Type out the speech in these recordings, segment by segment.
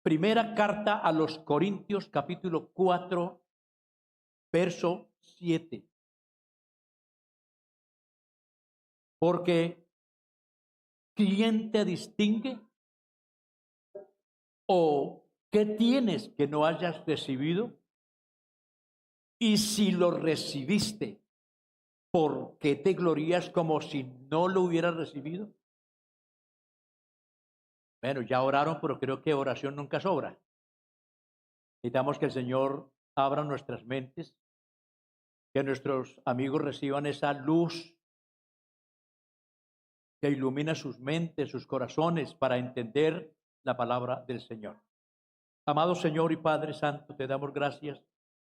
Primera carta a los Corintios, capítulo 4, verso 7. Porque ¿quién te distingue? ¿O qué tienes que no hayas recibido? Y si lo recibiste, ¿por qué te glorías como si no lo hubieras recibido? Bueno, ya oraron, pero creo que oración nunca sobra. Necesitamos que el Señor abra nuestras mentes, que nuestros amigos reciban esa luz que ilumina sus mentes, sus corazones, para entender la palabra del Señor. Amado Señor y Padre Santo, te damos gracias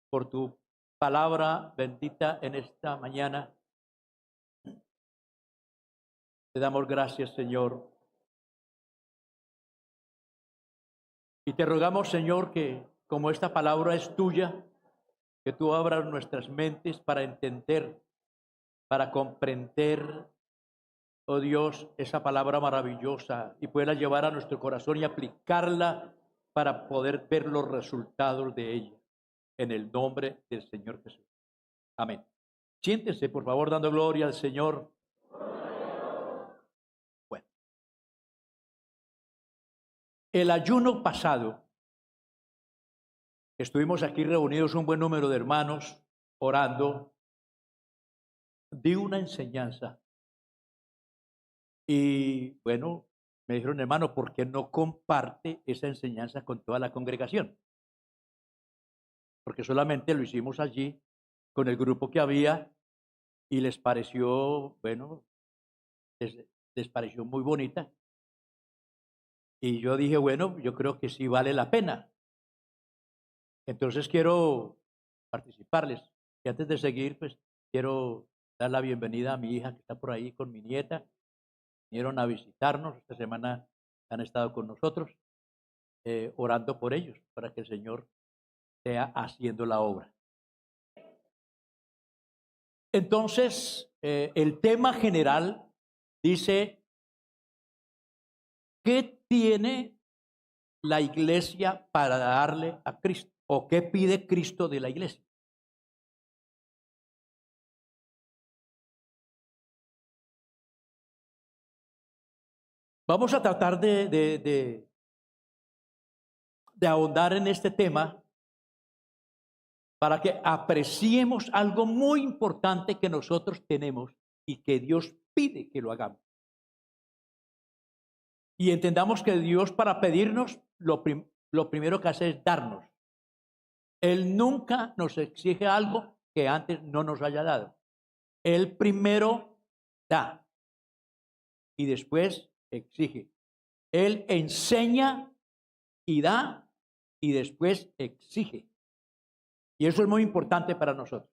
por tu palabra bendita en esta mañana. Te damos gracias, Señor. Y te rogamos, Señor, que como esta palabra es tuya, que tú abras nuestras mentes para entender, para comprender, oh Dios, esa palabra maravillosa y puedas llevar a nuestro corazón y aplicarla para poder ver los resultados de ella. En el nombre del Señor Jesús. Amén. Siéntense, por favor, dando gloria al Señor. Bueno, el ayuno pasado, estuvimos aquí reunidos un buen número de hermanos orando, di una enseñanza y bueno, me dijeron, hermano, ¿por qué no comparte esa enseñanza con toda la congregación? Porque solamente lo hicimos allí con el grupo que había y les pareció, bueno, les pareció muy bonita. Y yo dije, bueno, yo creo que sí vale la pena. Entonces quiero participarles. Y antes de seguir, pues quiero dar la bienvenida a mi hija que está por ahí con mi nieta. Vinieron a visitarnos. Esta semana han estado con nosotros, orando por ellos, para que el Señor sea haciendo la obra. Entonces, el tema general dice, ¿qué tiene la iglesia para darle a Cristo? ¿O qué pide Cristo de la iglesia? Vamos a tratar de ahondar en este tema para que apreciemos algo muy importante que nosotros tenemos y que Dios pide que lo hagamos. Y entendamos que Dios, para pedirnos, lo primero que hace es darnos. Él nunca nos exige algo que antes no nos haya dado. Él primero da y después exige. Él enseña y da y después exige. Y eso es muy importante para nosotros.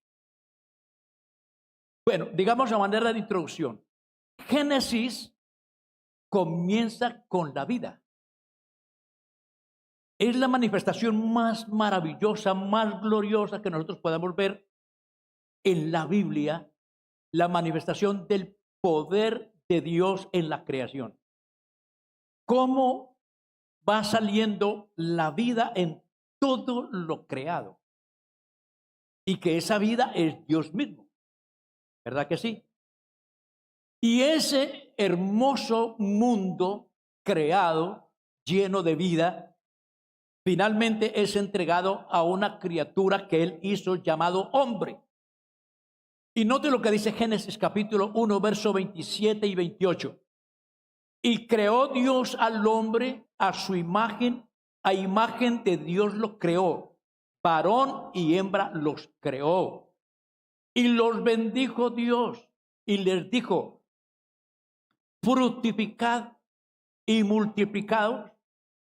Bueno, digamos a manera de introducción, Génesis comienza con la vida. Es la manifestación más maravillosa, más gloriosa que nosotros podamos ver en la Biblia, la manifestación del poder de Dios en la creación. ¿Cómo va saliendo la vida en todo lo creado? Y que esa vida es Dios mismo. ¿Verdad que sí? Y ese hermoso mundo creado, lleno de vida, finalmente es entregado a una criatura que él hizo llamado hombre. Y note lo que dice Génesis capítulo 1, verso 27 y 28. Y creó Dios al hombre a su imagen, a imagen de Dios lo creó. Varón y hembra los creó. Y los bendijo Dios y les dijo, fructificad y multiplicaos,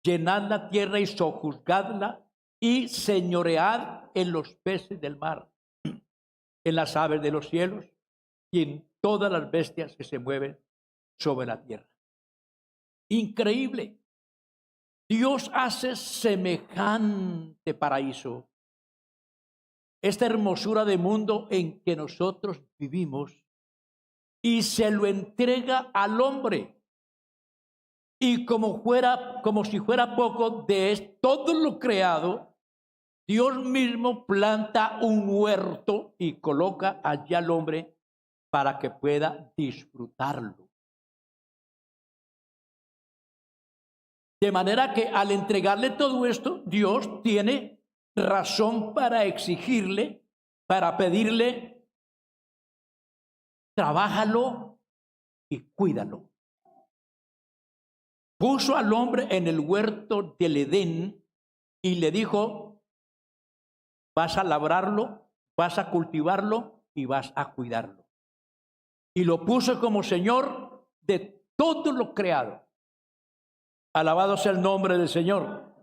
llenad la tierra y sojuzgadla y señoread en los peces del mar, en las aves de los cielos y en todas las bestias que se mueven sobre la tierra. Increíble. Dios hace semejante paraíso, esta hermosura de mundo en que nosotros vivimos, y se lo entrega al hombre. Y como si fuera poco de todo lo creado, Dios mismo planta un huerto y coloca allí al hombre para que pueda disfrutarlo. De manera que al entregarle todo esto, Dios tiene razón para exigirle, para pedirle, trabájalo y cuídalo. Puso al hombre en el huerto del Edén y le dijo, vas a labrarlo, vas a cultivarlo y vas a cuidarlo. Y lo puso como Señor de todo lo creado. Alabado sea el nombre del Señor.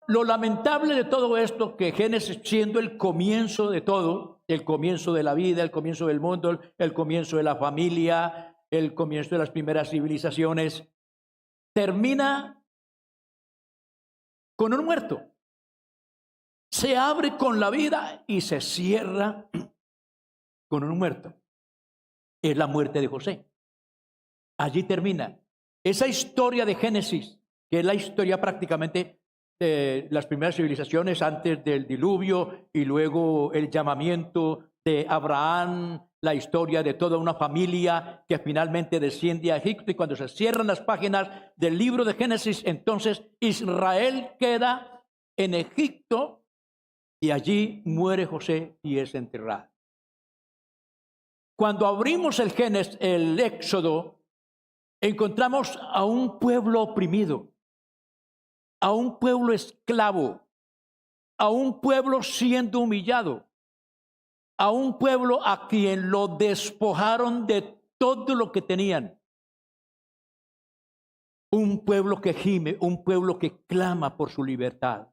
Lo lamentable de todo esto, que Génesis, siendo el comienzo de todo, el comienzo de la vida, el comienzo del mundo, el comienzo de la familia, el comienzo de las primeras civilizaciones, termina con un muerto. Se abre con la vida y se cierra con un muerto. Es la muerte de José. Allí termina. Esa historia de Génesis, que es la historia prácticamente de las primeras civilizaciones antes del diluvio y luego el llamamiento de Abraham, la historia de toda una familia que finalmente desciende a Egipto, y cuando se cierran las páginas del libro de Génesis, entonces Israel queda en Egipto y allí muere José y es enterrado. Cuando abrimos el Éxodo, encontramos a un pueblo oprimido, a un pueblo esclavo, a un pueblo siendo humillado, a un pueblo a quien lo despojaron de todo lo que tenían. Un pueblo que gime, un pueblo que clama por su libertad.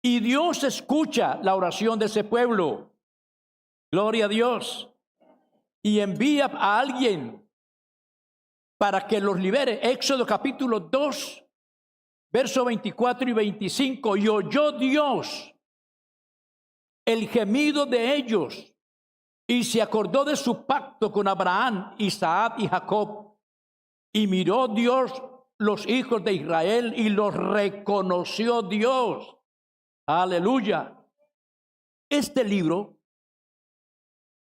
Y Dios escucha la oración de ese pueblo. Gloria a Dios. Y envía a alguien para que los libere. Éxodo capítulo 2, verso 24 y 25. Y oyó Dios el gemido de ellos, y se acordó de su pacto con Abraham, Isaac y Jacob. Y miró Dios los hijos de Israel y los reconoció Dios. Aleluya. Este libro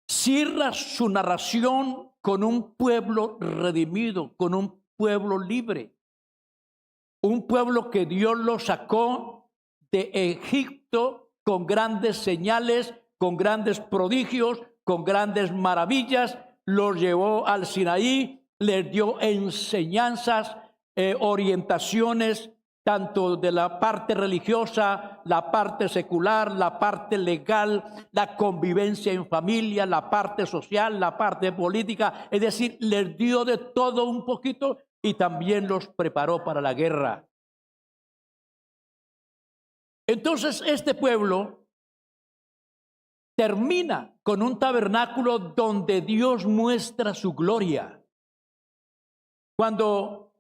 cierra su narración con un pueblo redimido, con un pueblo libre. Un pueblo que Dios lo sacó de Egipto con grandes señales, con grandes prodigios, con grandes maravillas. Los llevó al Sinaí, les dio enseñanzas, orientaciones, tanto de la parte religiosa, la parte secular, la parte legal, la convivencia en familia, la parte social, la parte política. Es decir, les dio de todo un poquito y también los preparó para la guerra. Entonces este pueblo termina con un tabernáculo donde Dios muestra su gloria. Cuando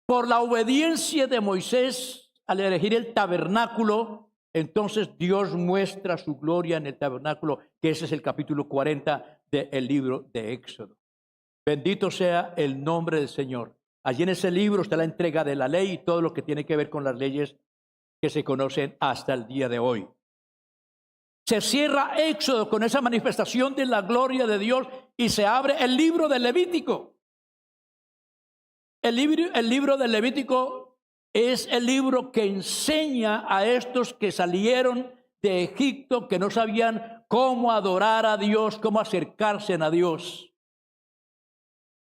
por la obediencia de Moisés al elegir el tabernáculo, entonces Dios muestra su gloria en el tabernáculo, que ese es el capítulo 40 del libro de Éxodo. Bendito sea el nombre del Señor. Allí en ese libro está la entrega de la ley y todo lo que tiene que ver con las leyes que se conocen hasta el día de hoy. Se cierra Éxodo con esa manifestación de la gloria de Dios y se abre el libro de Levítico. El libro de Levítico es el libro que enseña a estos que salieron de Egipto, que no sabían cómo adorar a Dios, cómo acercarse a Dios.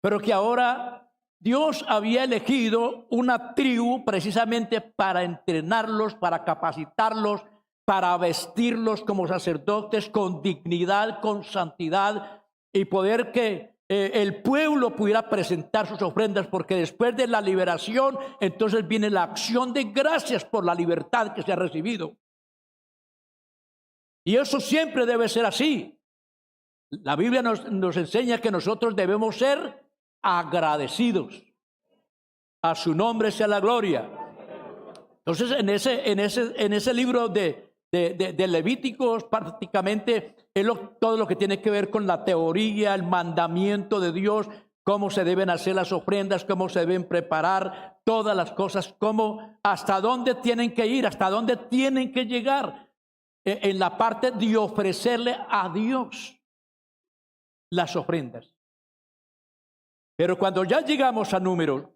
Pero que ahora Dios había elegido una tribu precisamente para entrenarlos, para capacitarlos, para vestirlos como sacerdotes con dignidad, con santidad, y poder que el pueblo pudiera presentar sus ofrendas, porque después de la liberación, entonces viene la acción de gracias por la libertad que se ha recibido. Y eso siempre debe ser así. La Biblia nos enseña que nosotros debemos ser agradecidos. A su nombre sea la gloria. Entonces, en ese libro de Levíticos, prácticamente es todo lo que tiene que ver con la teoría, el mandamiento de Dios, cómo se deben hacer las ofrendas, cómo se deben preparar todas las cosas, cómo, hasta dónde tienen que ir, hasta dónde tienen que llegar en la parte de ofrecerle a Dios las ofrendas. Pero cuando ya llegamos a Números,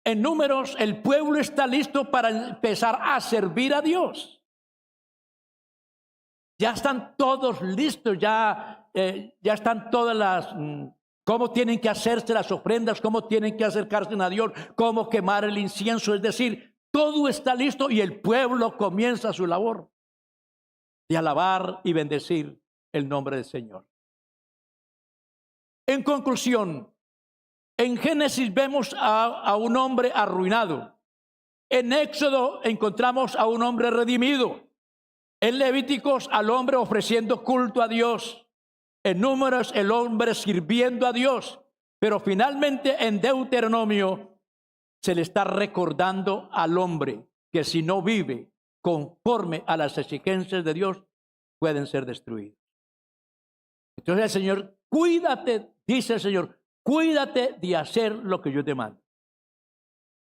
en Números el pueblo está listo para empezar a servir a Dios. Ya están todos listos, ya están todas las... cómo tienen que hacerse las ofrendas, cómo tienen que acercarse a Dios, cómo quemar el incienso. Es decir, todo está listo y el pueblo comienza su labor de alabar y bendecir el nombre del Señor. En conclusión, en Génesis vemos a un hombre arruinado. En Éxodo encontramos a un hombre redimido. En Levíticos al hombre ofreciendo culto a Dios. En Números el hombre sirviendo a Dios. Pero finalmente en Deuteronomio se le está recordando al hombre que si no vive conforme a las exigencias de Dios, pueden ser destruidos. Entonces el Señor, cuídate, dice el Señor, cuídate de hacer lo que yo te mando.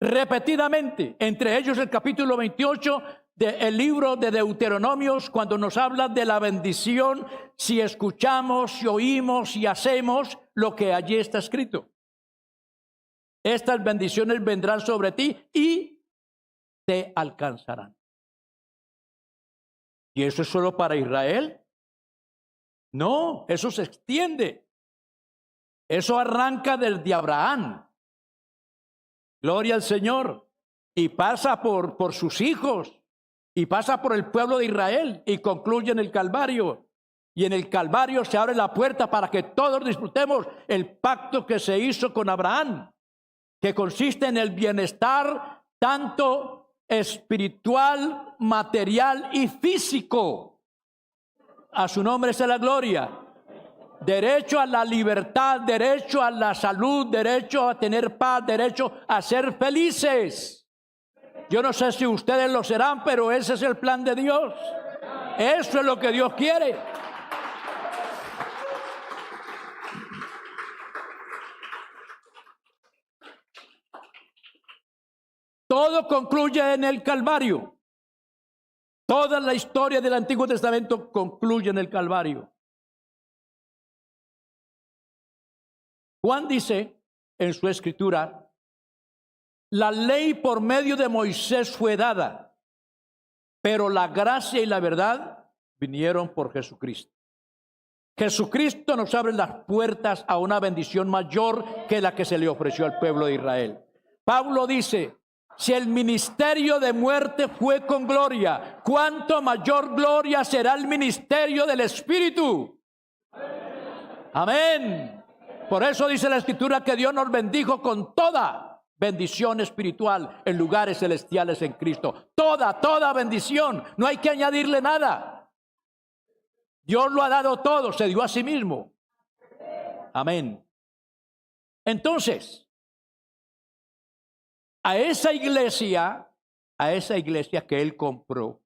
Repetidamente, entre ellos el capítulo 28 del libro de Deuteronomios, cuando nos habla de la bendición si escuchamos, si oímos y hacemos lo que allí está escrito. Estas bendiciones vendrán sobre ti y te alcanzarán. ¿Y eso es solo para Israel? No, eso se extiende. Eso arranca desde Abraham. Gloria al Señor. Y pasa por sus hijos. Y pasa por el pueblo de Israel. Y concluye en el Calvario. Y en el Calvario se abre la puerta para que todos disfrutemos el pacto que se hizo con Abraham. Que consiste en el bienestar tanto espiritual, material y físico. A su nombre sea la gloria. Derecho a la libertad, derecho a la salud, derecho a tener paz, derecho a ser felices. Yo no sé si ustedes lo serán, pero ese es el plan de Dios. Eso es lo que Dios quiere. Todo concluye en el Calvario. Toda la historia del Antiguo Testamento concluye en el Calvario. Juan dice en su escritura, la ley por medio de Moisés fue dada, pero la gracia y la verdad vinieron por Jesucristo. Jesucristo nos abre las puertas a una bendición mayor que la que se le ofreció al pueblo de Israel. Pablo dice, si el ministerio de muerte fue con gloria, ¿cuánto mayor gloria será el ministerio del Espíritu? Amén. Por eso dice la Escritura que Dios nos bendijo con toda bendición espiritual en lugares celestiales en Cristo. Toda bendición. No hay que añadirle nada. Dios lo ha dado todo, se dio a sí mismo. Amén. Entonces, a esa iglesia que Él compró,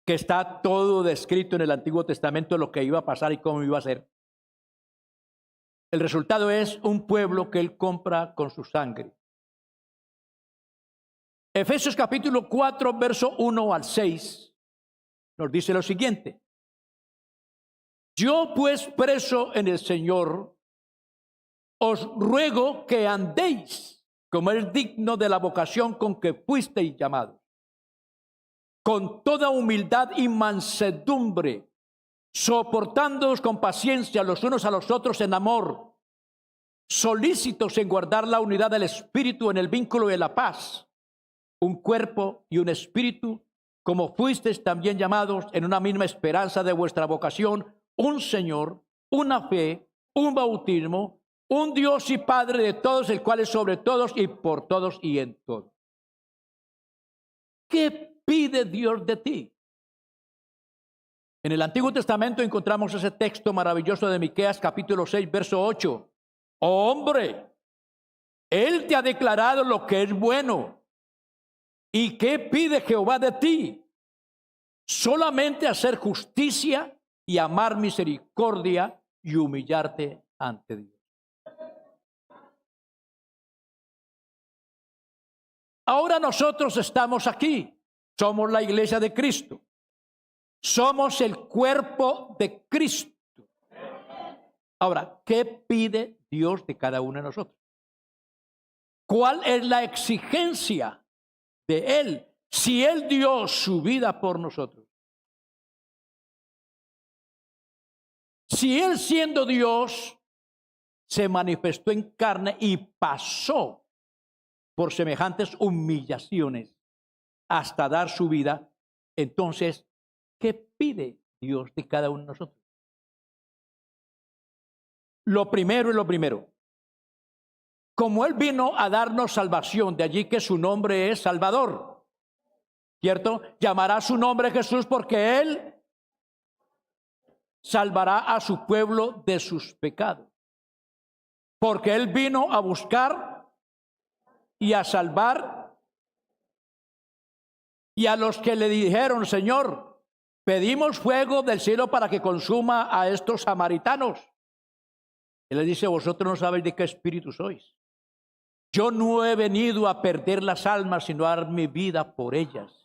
que está todo descrito en el Antiguo Testamento, lo que iba a pasar y cómo iba a ser. El resultado es un pueblo que Él compra con su sangre. Efesios capítulo 4, verso 1 al 6, nos dice lo siguiente. Yo pues preso en el Señor, os ruego que andéis como es digno de la vocación con que fuisteis llamados, con toda humildad y mansedumbre, soportándoos con paciencia los unos a los otros en amor, solícitos en guardar la unidad del Espíritu en el vínculo de la paz, un cuerpo y un espíritu, como fuisteis también llamados en una misma esperanza de vuestra vocación, un Señor, una fe, un bautismo, un Dios y Padre de todos, el cual es sobre todos y por todos y en todos. ¿Qué pide Dios de ti? En el Antiguo Testamento encontramos ese texto maravilloso de Miqueas capítulo 6, verso 8. Oh, hombre, Él te ha declarado lo que es bueno. ¿Y qué pide Jehová de ti? Solamente hacer justicia y amar misericordia y humillarte ante Dios. Ahora nosotros estamos aquí, somos la iglesia de Cristo, somos el cuerpo de Cristo. Ahora, ¿qué pide Dios de cada uno de nosotros? ¿Cuál es la exigencia de Él si Él dio su vida por nosotros? Si Él, siendo Dios, se manifestó en carne y pasó por semejantes humillaciones hasta dar su vida, entonces, ¿qué pide Dios de cada uno de nosotros? Lo primero es lo primero. Como Él vino a darnos salvación, de allí que su nombre es Salvador, ¿cierto? Llamará su nombre Jesús porque Él salvará a su pueblo de sus pecados. Porque Él vino a buscar y a salvar, y a los que le dijeron, Señor, pedimos fuego del cielo para que consuma a estos samaritanos. Él les dice, vosotros no sabéis de qué espíritu sois. Yo no he venido a perder las almas, sino a dar mi vida por ellas.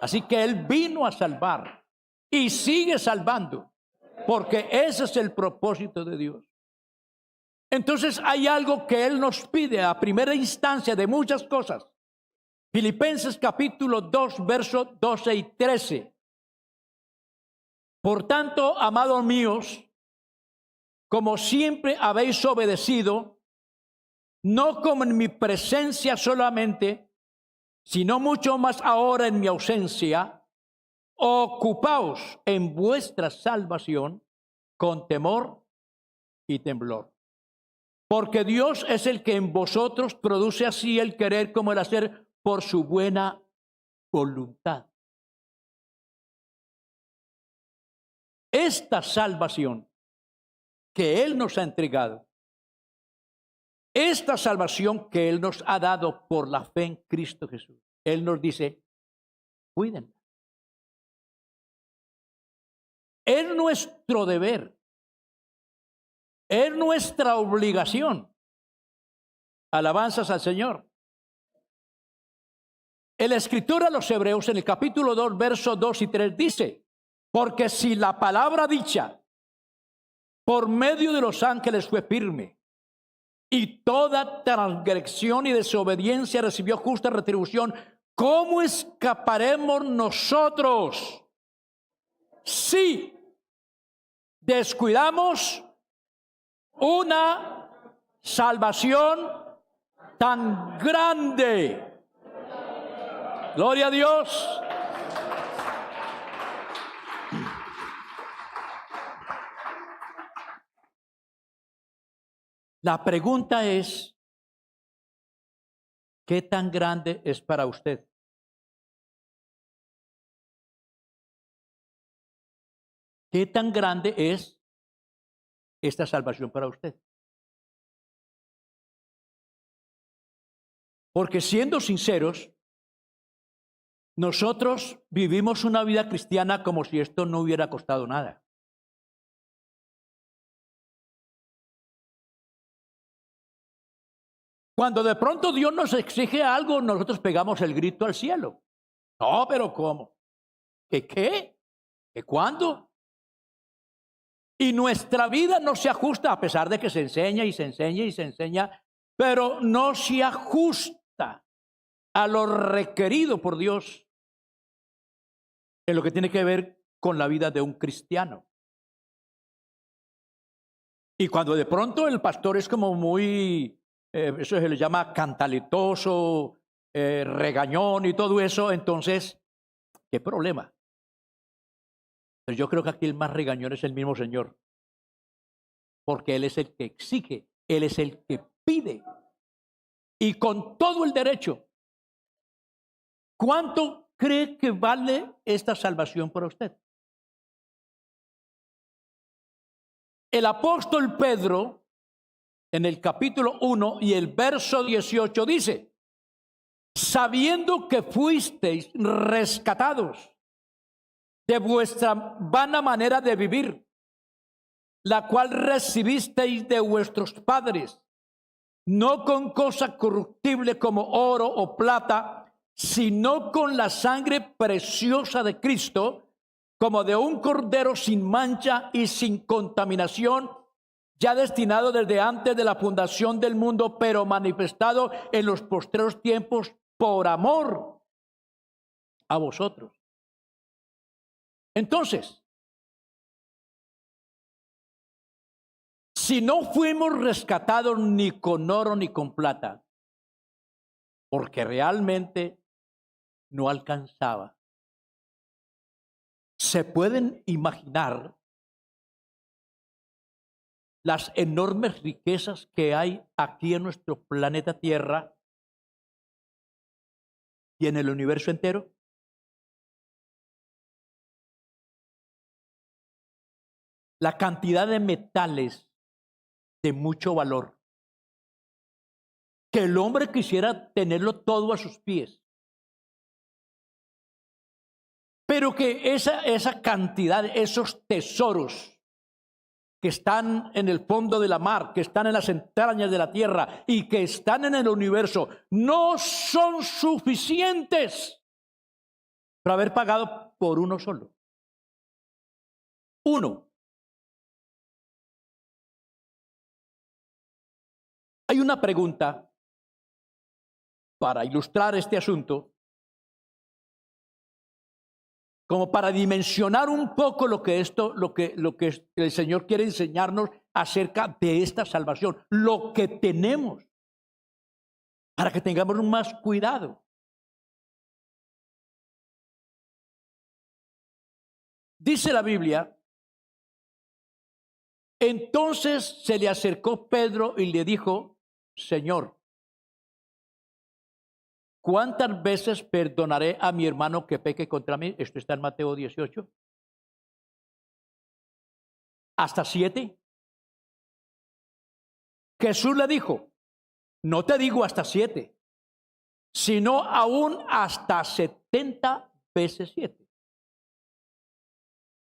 Así que Él vino a salvar y sigue salvando, porque ese es el propósito de Dios. Entonces hay algo que Él nos pide a primera instancia de muchas cosas. Filipenses capítulo 2, versos 12 y 13. Por tanto, amados míos, como siempre habéis obedecido, no como en mi presencia solamente, sino mucho más ahora en mi ausencia, ocupaos en vuestra salvación con temor y temblor. Porque Dios es el que en vosotros produce así el querer como el hacer por su buena voluntad. Esta salvación que Él nos ha entregado, esta salvación que Él nos ha dado por la fe en Cristo Jesús, Él nos dice, cuídenla. Es nuestro deber, es nuestra obligación. Alabanzas al Señor. El escritor a los Hebreos en el capítulo 2, versos 2 y 3 dice, porque si la palabra dicha por medio de los ángeles fue firme, y toda transgresión y desobediencia recibió justa retribución, ¿cómo escaparemos nosotros si descuidamos una salvación tan grande? Gloria a Dios. La pregunta es, ¿qué tan grande es para usted? ¿Qué tan grande es esta salvación para usted? Porque siendo sinceros, nosotros vivimos una vida cristiana como si esto no hubiera costado nada. Cuando de pronto Dios nos exige algo, nosotros pegamos el grito al cielo. No, pero ¿cómo? ¿Qué qué? ¿Qué cuándo? Y nuestra vida no se ajusta, a pesar de que se enseña y se enseña y se enseña, pero no se ajusta a lo requerido por Dios en lo que tiene que ver con la vida de un cristiano. Y cuando de pronto el pastor es como muy, eso se le llama cantaletoso, regañón y todo eso, entonces, ¿qué problema? Pero yo creo que aquí el más regañón es el mismo Señor, porque Él es el que exige, Él es el que pide, y con todo el derecho. ¿Cuánto cree que vale esta salvación para usted? El apóstol Pedro, en el capítulo 1 y el verso 18 dice, sabiendo que fuisteis rescatados de vuestra vana manera de vivir, la cual recibisteis de vuestros padres, no con cosa corruptible como oro o plata, sino con la sangre preciosa de Cristo, como de un cordero sin mancha y sin contaminación, ya destinado desde antes de la fundación del mundo, pero manifestado en los postreros tiempos por amor a vosotros. Entonces, si no fuimos rescatados ni con oro ni con plata, porque realmente no alcanzaba, ¿se pueden imaginar las enormes riquezas que hay aquí en nuestro planeta Tierra y en el universo entero? La cantidad de metales de mucho valor, que el hombre quisiera tenerlo todo a sus pies, pero que esa cantidad, esos tesoros que están en el fondo de la mar, que están en las entrañas de la tierra y que están en el universo, no son suficientes para haber pagado por uno solo. Uno. Hay una pregunta para ilustrar este asunto, como para dimensionar un poco lo que el Señor quiere enseñarnos acerca de esta salvación, lo que tenemos, para que tengamos más cuidado. Dice la Biblia, entonces se le acercó Pedro y le dijo, Señor, ¿cuántas veces perdonaré a mi hermano que peque contra mí? Esto está en Mateo 18. ¿Hasta 7? Jesús le dijo, no te digo hasta 7, sino aún hasta 70 veces 7.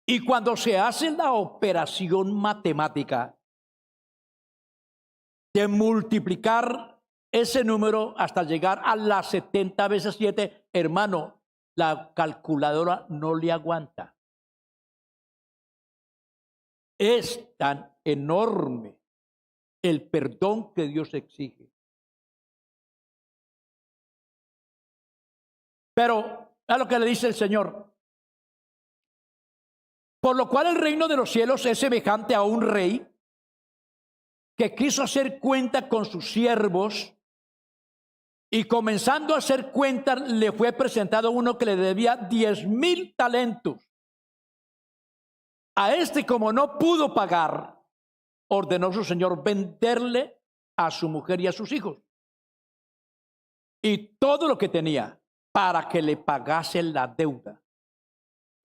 Y cuando se hace la operación matemática de multiplicar ese número hasta llegar a las 70 veces 7, hermano, la calculadora no le aguanta. Es tan enorme el perdón que Dios exige. Pero a lo que le dice el Señor, por lo cual el reino de los cielos es semejante a un rey que quiso hacer cuenta con sus siervos. Y comenzando a hacer cuentas, le fue presentado uno que le debía 10,000 talentos. A este, como no pudo pagar, ordenó su señor venderle a su mujer y a sus hijos y todo lo que tenía para que le pagase la deuda.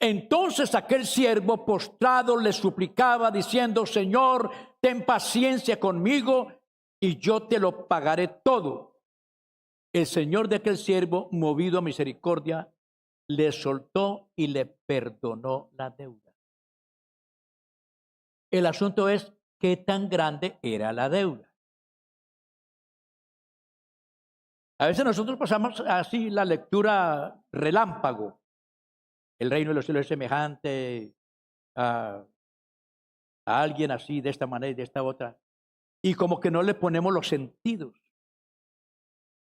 Entonces aquel siervo postrado le suplicaba diciendo, Señor, ten paciencia conmigo y yo te lo pagaré todo. El señor de aquel siervo, movido a misericordia, le soltó y le perdonó la deuda. El asunto es qué tan grande era la deuda. A veces nosotros pasamos así la lectura relámpago. El reino de los cielos es semejante a alguien así, de esta manera y de esta otra. Y como que no le ponemos los sentidos.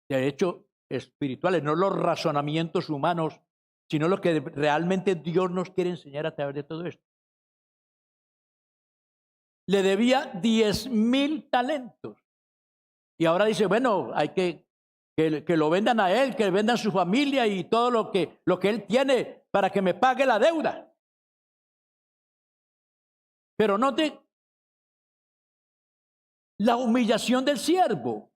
De hecho, espirituales, no los razonamientos humanos, sino lo que realmente Dios nos quiere enseñar a través de todo esto. Le debía 10,000 talentos. Y ahora dice, bueno, hay que lo vendan a él, que vendan su familia y todo lo que él tiene para que me pague la deuda. Pero note la humillación del siervo.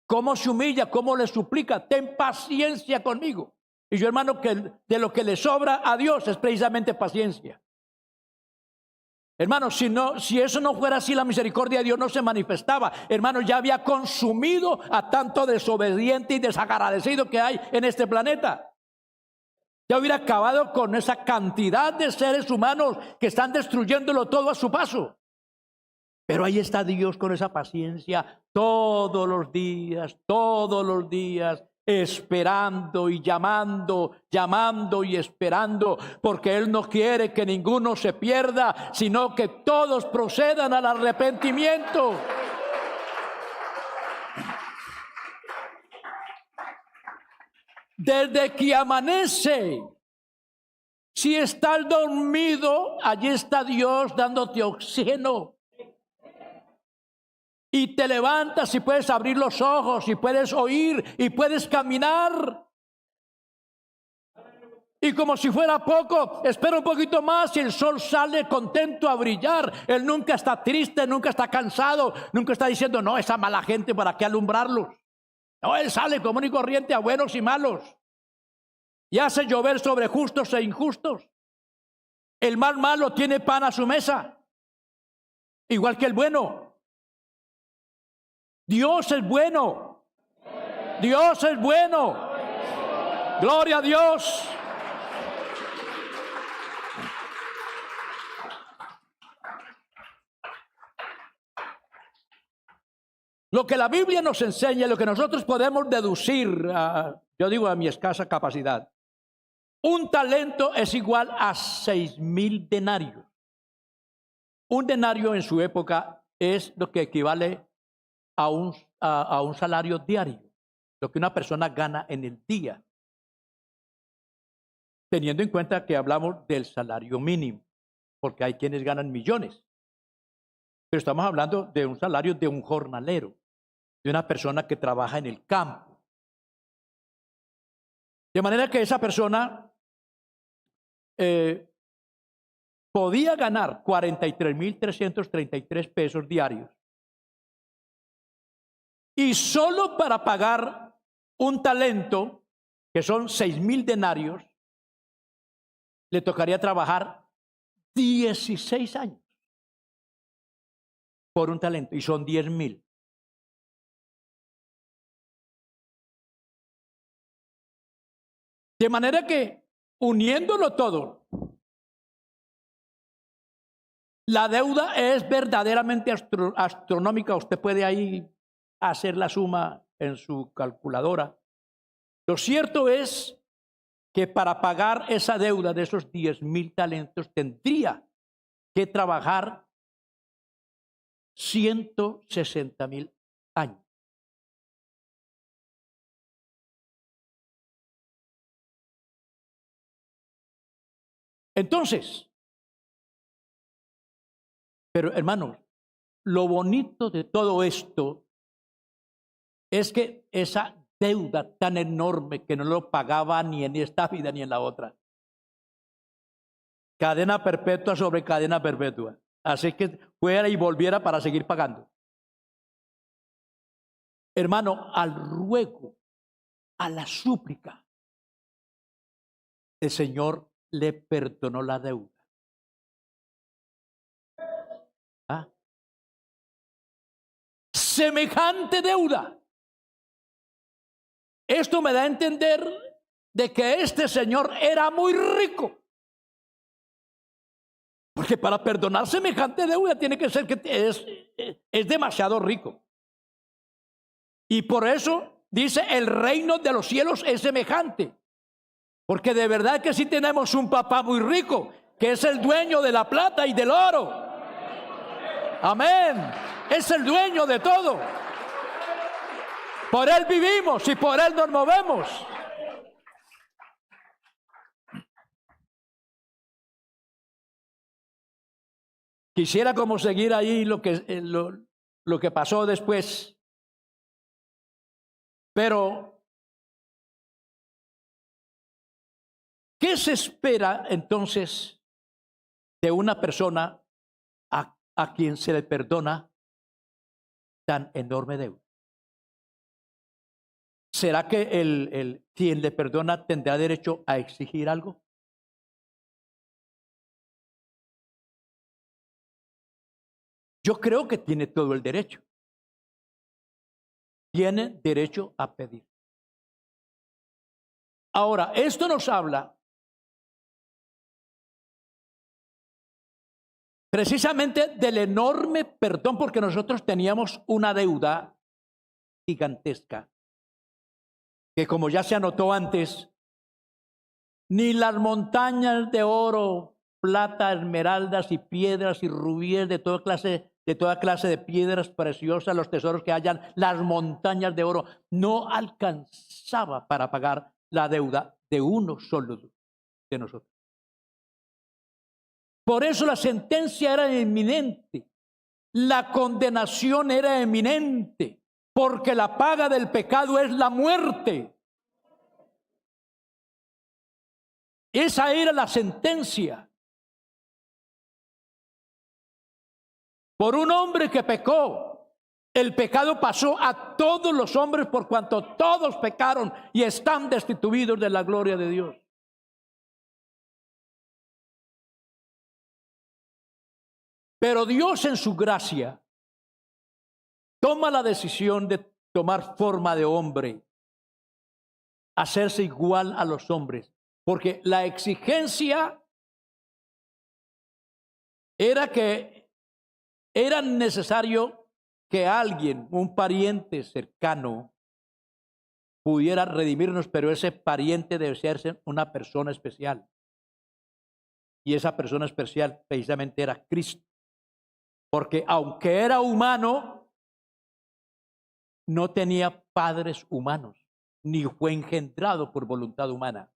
¿Cómo se humilla? ¿Cómo le suplica? Ten paciencia conmigo. Y yo, hermano, que de lo que le sobra a Dios es precisamente paciencia. Hermano, si eso no fuera así, la misericordia de Dios no se manifestaba. Hermano, ya había consumido a tanto desobediente y desagradecido que hay en este planeta. Ya hubiera acabado con esa cantidad de seres humanos que están destruyéndolo todo a su paso. Pero ahí está Dios con esa paciencia todos los días, esperando y llamando, llamando y esperando, porque Él no quiere que ninguno se pierda, sino que todos procedan al arrepentimiento. Desde que amanece, si estás dormido, allí está Dios dándote oxígeno. Y te levantas y puedes abrir los ojos y puedes oír y puedes caminar. Y como si fuera poco, espera un poquito más y el sol sale contento a brillar. Él nunca está triste, nunca está cansado, nunca está diciendo, no, esa mala gente, ¿para qué alumbrarlos? No, Él sale común y corriente a buenos y malos. Y hace llover sobre justos e injustos. El más malo tiene pan a su mesa, igual que el bueno. Dios es bueno. Dios es bueno. Gloria a Dios. Lo que la Biblia nos enseña, lo que nosotros podemos deducir, yo digo a mi escasa capacidad, un talento es igual a 6,000 denarios. Un denario en su época es lo que equivale a un salario diario, lo que una persona gana en el día, teniendo en cuenta que hablamos del salario mínimo, porque hay quienes ganan millones, pero estamos hablando de un salario de un jornalero, de una persona que trabaja en el campo. De manera que esa persona podía ganar 43,333 pesos diarios. Y solo para pagar un talento, que son 6,000 denarios, le tocaría trabajar 16 años por un talento, y son 10,000. De manera que, uniéndolo todo, la deuda es verdaderamente astronómica. Usted puede ahí hacer la suma en su calculadora. Lo cierto es que para pagar esa deuda de esos 10,000 talentos tendría que trabajar 160,000 años. Entonces, pero hermanos, lo bonito de todo esto es que esa deuda tan enorme que no lo pagaba ni en esta vida ni en la otra. Cadena perpetua sobre cadena perpetua. Así que fuera y volviera para seguir pagando. Hermano, al ruego, a la súplica, el Señor le perdonó la deuda. ¿Ah? Semejante deuda. Esto me da a entender de que este señor era muy rico. Porque para perdonar semejante deuda tiene que ser que es demasiado rico. Y por eso dice, el reino de los cielos es semejante. Porque de verdad que sí tenemos un papá muy rico, que es el dueño de la plata y del oro. Amén. Es el dueño de todo. Por Él vivimos y por Él nos movemos. Quisiera como seguir ahí lo que pasó después. Pero, ¿qué se espera entonces de una persona a quien se le perdona tan enorme deuda? ¿Será que quien le perdona tendrá derecho a exigir algo? Yo creo que tiene todo el derecho. Tiene derecho a pedir. Ahora, esto nos habla precisamente del enorme perdón, porque nosotros teníamos una deuda gigantesca, que como ya se anotó antes, ni las montañas de oro, plata, esmeraldas y piedras y rubíes de toda clase de piedras preciosas, los tesoros que hayan, las montañas de oro, no alcanzaba para pagar la deuda de uno solo de nosotros. Por eso la sentencia era inminente, la condenación era inminente, porque la paga del pecado es la muerte. Esa era la sentencia. Por un hombre que pecó, el pecado pasó a todos los hombres por cuanto todos pecaron y están destituidos de la gloria de Dios. Pero Dios en su gracia toma la decisión de tomar forma de hombre, hacerse igual a los hombres, porque la exigencia era que era necesario que alguien, un pariente cercano, pudiera redimirnos, pero ese pariente debe ser una persona especial. Y esa persona especial precisamente era Cristo. Porque aunque era humano, no tenía padres humanos, ni fue engendrado por voluntad humana.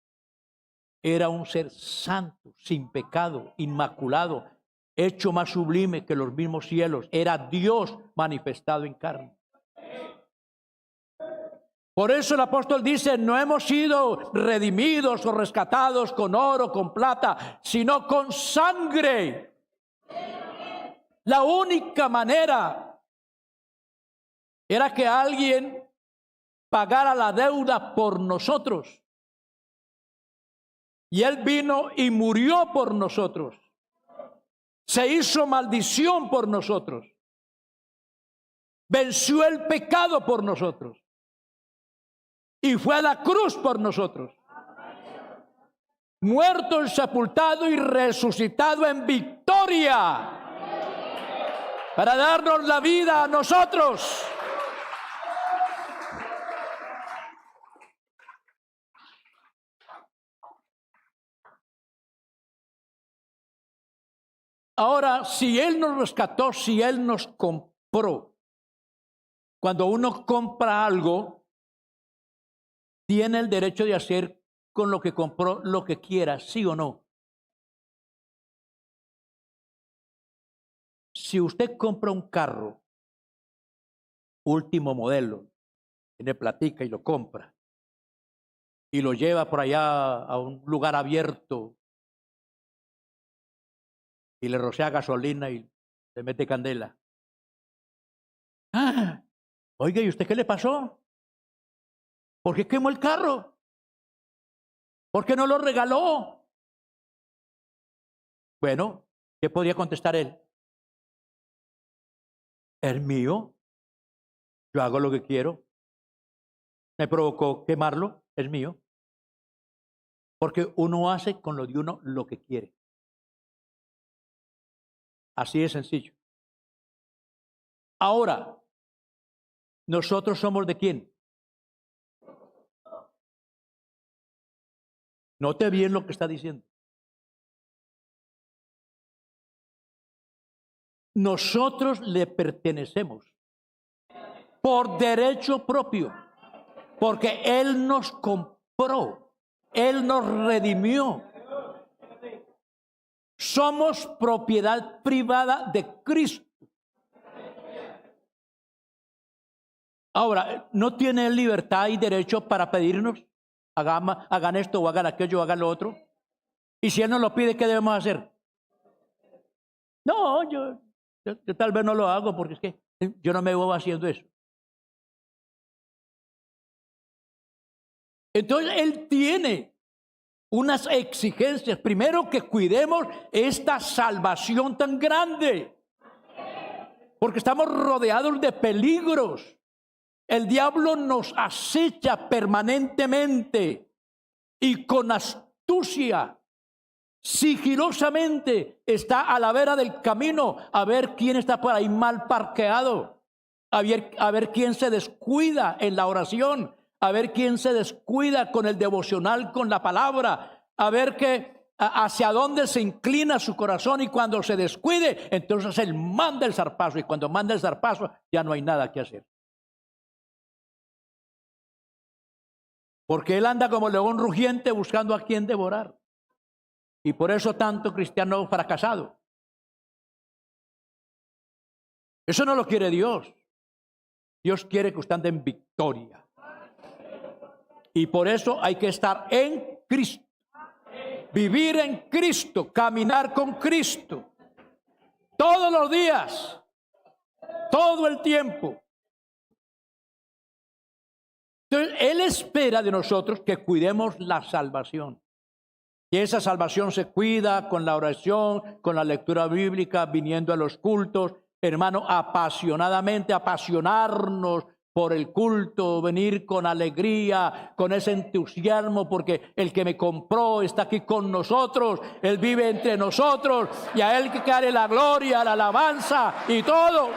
Era un ser santo, sin pecado, inmaculado, hecho más sublime que los mismos cielos. Era Dios manifestado en carne. Por eso el apóstol dice, no hemos sido redimidos o rescatados con oro, con plata, sino con sangre. La única manera era que alguien pagara la deuda por nosotros. Y Él vino y murió por nosotros. Se hizo maldición por nosotros. Venció el pecado por nosotros. Y fue a la cruz por nosotros. Muerto y sepultado y resucitado en victoria. Para darnos la vida a nosotros. Ahora, si Él nos rescató, si Él nos compró, cuando uno compra algo, tiene el derecho de hacer con lo que compró lo que quiera, ¿sí o no? Si usted compra un carro, último modelo, tiene platica y lo compra, y lo lleva por allá a un lugar abierto, y le rocea gasolina y le mete candela. ¡Ah! Oiga, ¿y usted qué le pasó? ¿Por qué quemó el carro? ¿Por qué no lo regaló? Bueno, ¿qué podría contestar él? Es mío. Yo hago lo que quiero. Me provocó quemarlo. Es mío. Porque uno hace con lo de uno lo que quiere. Así de sencillo. Ahora, ¿nosotros somos de quién? Note bien lo que está diciendo. Nosotros le pertenecemos por derecho propio, porque Él nos compró, Él nos redimió. Somos propiedad privada de Cristo. Ahora, ¿no tiene libertad y derecho para pedirnos? Hagan esto o hagan aquello o hagan lo otro. Y si Él nos lo pide, ¿qué debemos hacer? No, yo tal vez no lo hago porque es que yo no me voy haciendo eso. Entonces Él tiene unas exigencias. Primero, que cuidemos esta salvación tan grande. Porque estamos rodeados de peligros. El diablo nos acecha permanentemente y con astucia. sigilosamente está a la vera del camino a ver quién está por ahí mal parqueado, a ver quién se descuida en la oración, a ver quién se descuida con el devocional, con la palabra, a ver hacia dónde se inclina su corazón, y cuando se descuide, entonces él manda el zarpazo, y cuando manda el zarpazo ya no hay nada que hacer. Porque él anda como león rugiente buscando a quien devorar. Y por eso tanto cristiano fracasado. Eso no lo quiere Dios. Dios quiere que usted ande en victoria. Y por eso hay que estar en Cristo. Vivir en Cristo, caminar con Cristo. Todos los días, todo el tiempo. Entonces, Él espera de nosotros que cuidemos la salvación. Y esa salvación se cuida con la oración, con la lectura bíblica, viniendo a los cultos. Hermano, apasionadamente, apasionarnos por el culto, venir con alegría, con ese entusiasmo, porque el que me compró está aquí con nosotros, Él vive entre nosotros, y a Él que cae la gloria, la alabanza y todo.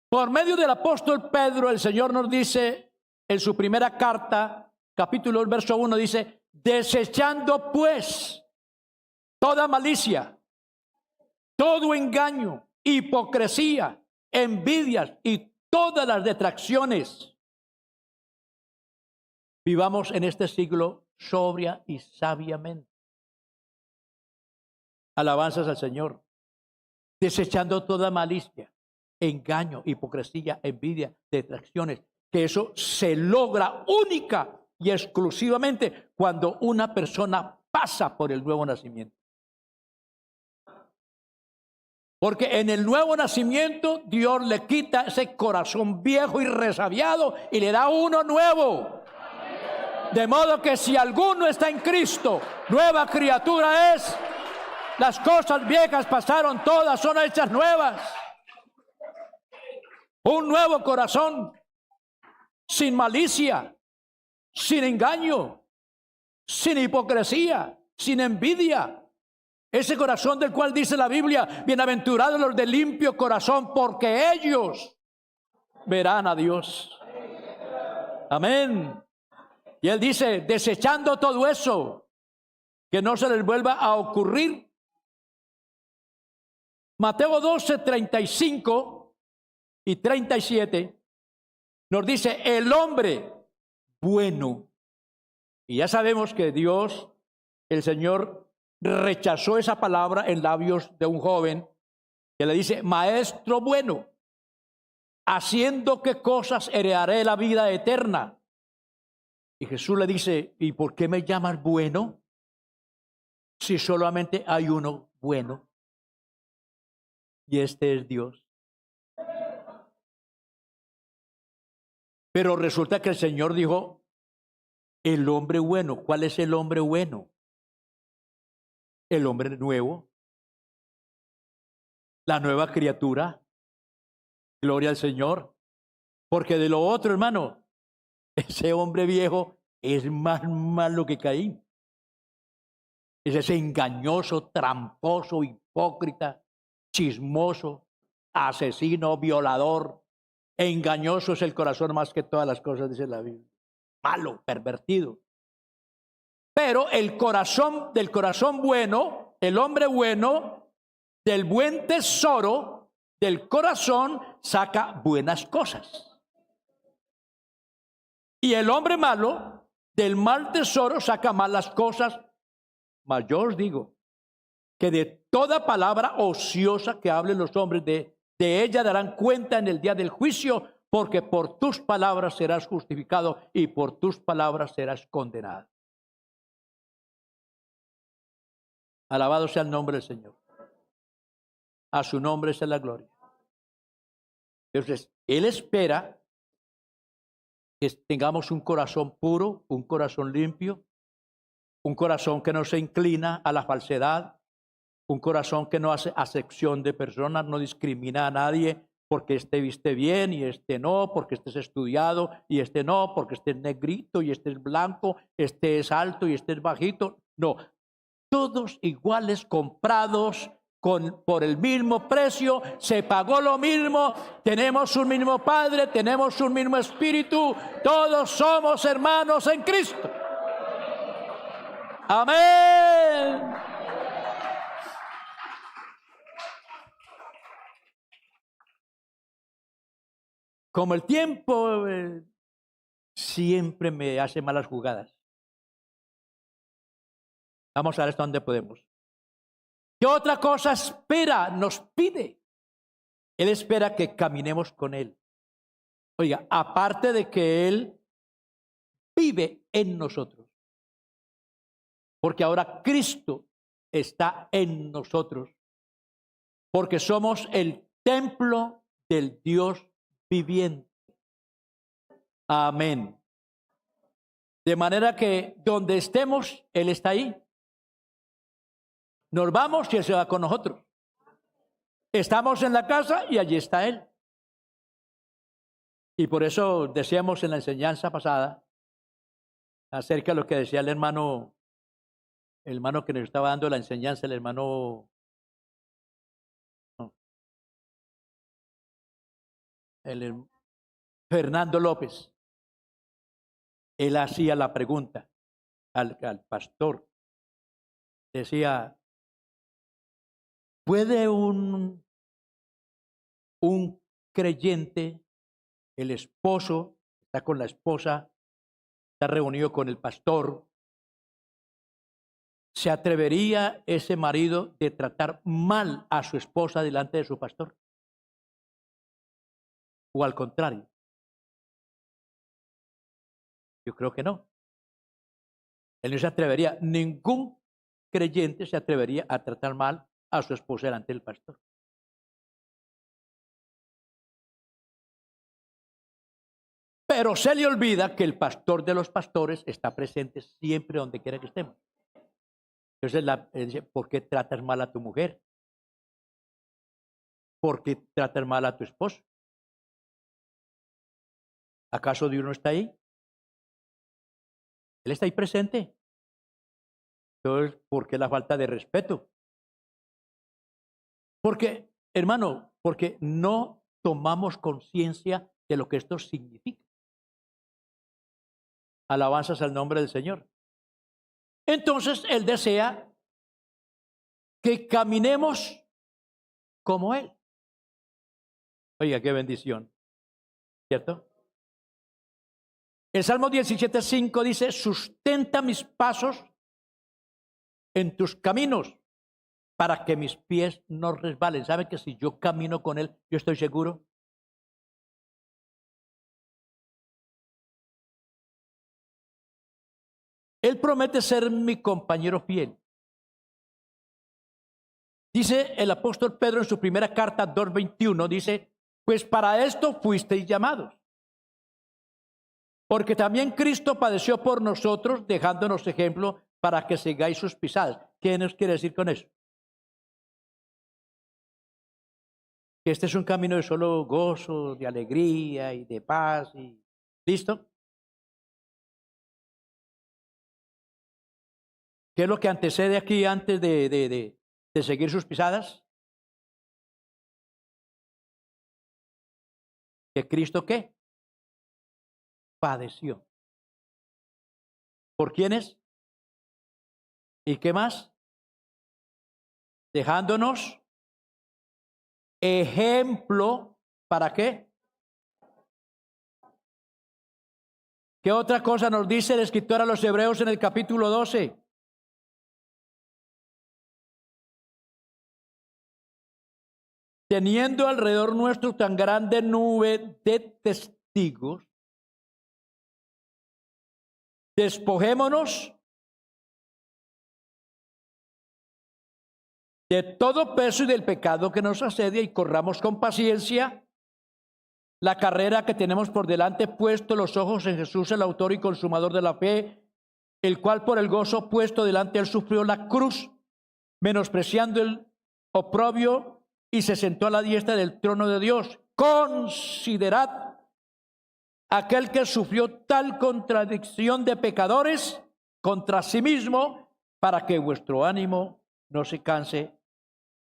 Por medio del apóstol Pedro, el Señor nos dice en su primera carta, capítulo 2, verso 1, dice: desechando pues toda malicia, todo engaño, hipocresía, envidias y todas las detracciones, vivamos en este siglo sobria y sabiamente. Alabanzas al Señor. Desechando toda malicia, engaño, hipocresía, envidia, detracciones, que eso se logra única y exclusivamente cuando una persona pasa por el nuevo nacimiento. Porque en el nuevo nacimiento Dios le quita ese corazón viejo y resabiado y le da uno nuevo. De modo que si alguno está en Cristo, nueva criatura es. Las cosas viejas pasaron, todas son hechas nuevas. Un nuevo corazón, sin malicia, sin engaño, sin hipocresía, sin envidia. Ese corazón del cual dice la Biblia: bienaventurados los de limpio corazón, porque ellos verán a Dios. Amén. Y Él dice: desechando todo eso, que no se les vuelva a ocurrir. Mateo 12, 35 y 37 nos dice: el hombre bueno. Y ya sabemos que Dios, el Señor, rechazó esa palabra en labios de un joven que le dice: maestro bueno, haciendo qué cosas heredaré la vida eterna. Y Jesús le dice: ¿y por qué me llamas bueno si solamente hay uno bueno? Y este es Dios. Pero resulta que el Señor dijo: el hombre bueno. ¿Cuál es el hombre bueno? El hombre nuevo, la nueva criatura. Gloria al Señor. Porque de lo otro, hermano, ese hombre viejo es más malo que Caín. Es ese engañoso, tramposo, hipócrita, chismoso, asesino, violador. Engañoso es el corazón más que todas las cosas, dice la Biblia. Malo, pervertido. Pero del corazón bueno, el hombre bueno, del buen tesoro del corazón saca buenas cosas. Y el hombre malo, del mal tesoro saca malas cosas. Mas yo os digo que de toda palabra ociosa que hablen los hombres, de ella darán cuenta en el día del juicio, porque por tus palabras serás justificado y por tus palabras serás condenado. Alabado sea el nombre del Señor. A su nombre sea la gloria. Entonces, Él espera que tengamos un corazón puro, un corazón limpio, un corazón que no se inclina a la falsedad, un corazón que no hace acepción de personas, no discrimina a nadie, porque este viste bien y este no, porque este es estudiado y este no, porque este es negrito y este es blanco, este es alto y este es bajito. No, todos iguales, comprados por el mismo precio, se pagó lo mismo, tenemos un mismo Padre, tenemos un mismo Espíritu, todos somos hermanos en Cristo. Amén. Como el tiempo siempre me hace malas jugadas. Vamos a ver hasta dónde podemos. ¿Qué otra cosa espera, nos pide? Él espera que caminemos con Él. Oiga, aparte de que Él vive en nosotros, porque ahora Cristo está en nosotros, porque somos el templo del Dios viviente. Amén. De manera que donde estemos, Él está ahí. Nos vamos y Él se va con nosotros. Estamos en la casa y allí está Él. Y por eso decíamos en la enseñanza pasada acerca de lo que decía el hermano que nos estaba dando la enseñanza, el hermano Fernando López. Él hacía la pregunta al pastor. Decía, ¿puede un creyente, el esposo, está con la esposa, está reunido con el pastor, se atrevería ese marido de tratar mal a su esposa delante de su pastor? ¿O al contrario? Yo creo que no. Él no se atrevería, ningún creyente se atrevería a tratar mal a su esposa delante del pastor. Pero se le olvida que el pastor de los pastores está presente siempre donde quiera que estemos. Entonces él dice, ¿por qué tratas mal a tu mujer? ¿Por qué tratas mal a tu esposo? ¿Acaso Dios no está ahí? Él está ahí presente. Entonces, ¿por qué la falta de respeto? Porque, hermano, porque no tomamos conciencia de lo que esto significa. Alabanzas al nombre del Señor. Entonces, Él desea que caminemos como Él. Oiga, qué bendición, ¿cierto? El Salmo 17:5 dice, sustenta mis pasos en tus caminos para que mis pies no resbalen. ¿Sabe que si yo camino con Él, yo estoy seguro? Él promete ser mi compañero fiel. Dice el apóstol Pedro en su primera carta 2:21, dice, pues para esto fuisteis llamados. Porque también Cristo padeció por nosotros, dejándonos ejemplo para que sigáis sus pisadas. ¿Qué nos quiere decir con eso? Que este es un camino de solo gozo, de alegría y de paz. ¿Listo? ¿Qué es lo que antecede aquí antes de seguir sus pisadas? ¿Que Cristo qué? Padeció. ¿Por quiénes? ¿Y qué más? Dejándonos ejemplo, ¿para qué? ¿Qué otra cosa nos dice el escritor a los Hebreos en el capítulo 12? Teniendo alrededor nuestro tan grande nube de testigos, despojémonos de todo peso y del pecado que nos asedia y corramos con paciencia la carrera que tenemos por delante, puesto los ojos en Jesús, el autor y consumador de la fe, el cual por el gozo puesto delante él sufrió la cruz, menospreciando el oprobio, y se sentó a la diestra del trono de Dios. considerad aquel que sufrió tal contradicción de pecadores contra sí mismo, para que vuestro ánimo no se canse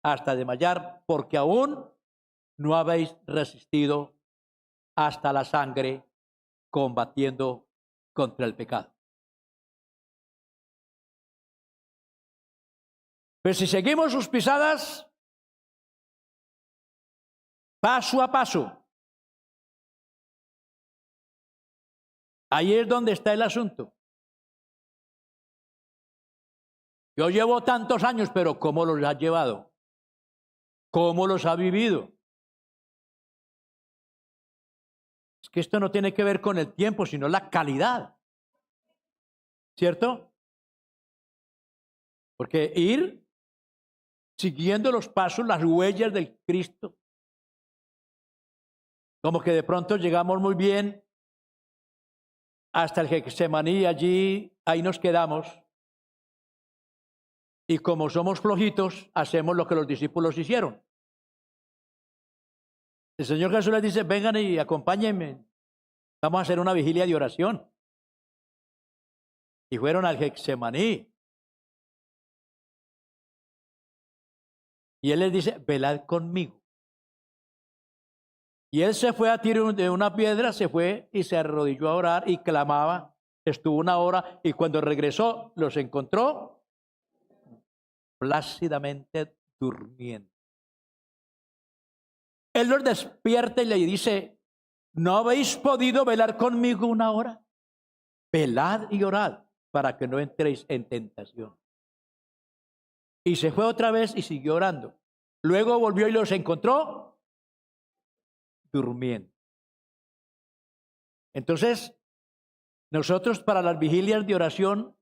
hasta desmayar, porque aún no habéis resistido hasta la sangre, combatiendo contra el pecado. Pues si seguimos sus pisadas, paso a paso, ahí es donde está el asunto. Yo llevo tantos años, pero ¿cómo los has llevado? ¿Cómo los ha vivido? Es que esto no tiene que ver con el tiempo, sino la calidad. ¿Cierto? Porque ir siguiendo los pasos, las huellas del Cristo, como que de pronto llegamos muy bien hasta el Getsemaní, allí, ahí nos quedamos. Y como somos flojitos, hacemos lo que los discípulos hicieron. El Señor Jesús les dice, vengan y acompáñenme. Vamos a hacer una vigilia de oración. Y fueron al Getsemaní. Y Él les dice, velad conmigo. Y Él se fue a tiro de una piedra, se fue y se arrodilló a orar y clamaba. Estuvo una hora y cuando regresó los encontró plácidamente durmiendo. Él los despierta y le dice, ¿no habéis podido velar conmigo una hora? Velad y orad para que no entréis en tentación. Y se fue otra vez y siguió orando. Luego volvió y los encontró durmiendo. Entonces, nosotros para las vigilias de oración,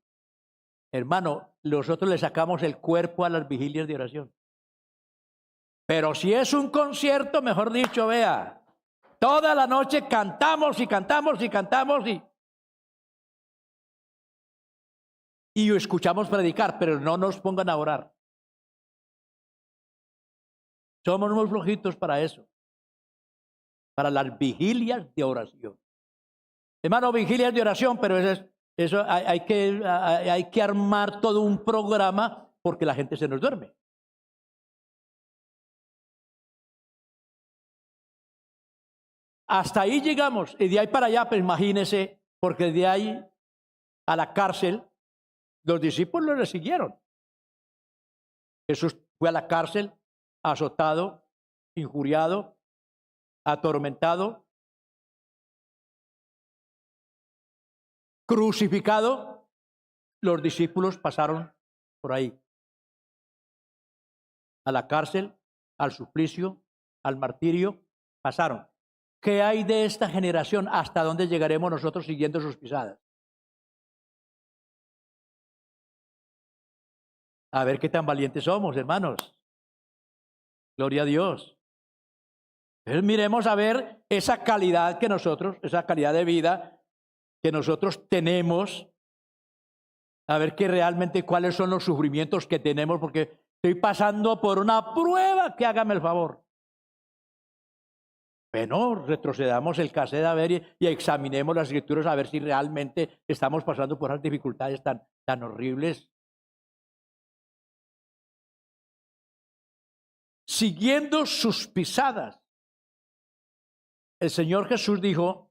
hermano, nosotros le sacamos el cuerpo a las vigilias de oración. Pero si es un concierto, mejor dicho, vea, toda la noche cantamos y cantamos y cantamos y escuchamos predicar, pero no nos pongan a orar. Somos muy flojitos para eso, para las vigilias de oración. Hermano, vigilias de oración, pero eso hay que armar todo un programa porque la gente se nos duerme. Hasta ahí llegamos y de ahí para allá, pues imagínense, porque de ahí a la cárcel, los discípulos le siguieron. Jesús fue a la cárcel, azotado, injuriado, atormentado, crucificado. Los discípulos pasaron por ahí, a la cárcel, al suplicio, al martirio, pasaron. ¿Qué hay de esta generación? ¿Hasta dónde llegaremos nosotros siguiendo sus pisadas? A ver qué tan valientes somos, hermanos. Gloria a Dios. Entonces miremos a ver esa calidad que nosotros, esa calidad de vida que nosotros tenemos. A ver que realmente cuáles son los sufrimientos que tenemos, porque estoy pasando por una prueba, que hágame el favor. Bueno, retrocedamos el cassette a ver y examinemos las escrituras a ver si realmente estamos pasando por esas dificultades tan horribles. Siguiendo sus pisadas. El Señor Jesús dijo,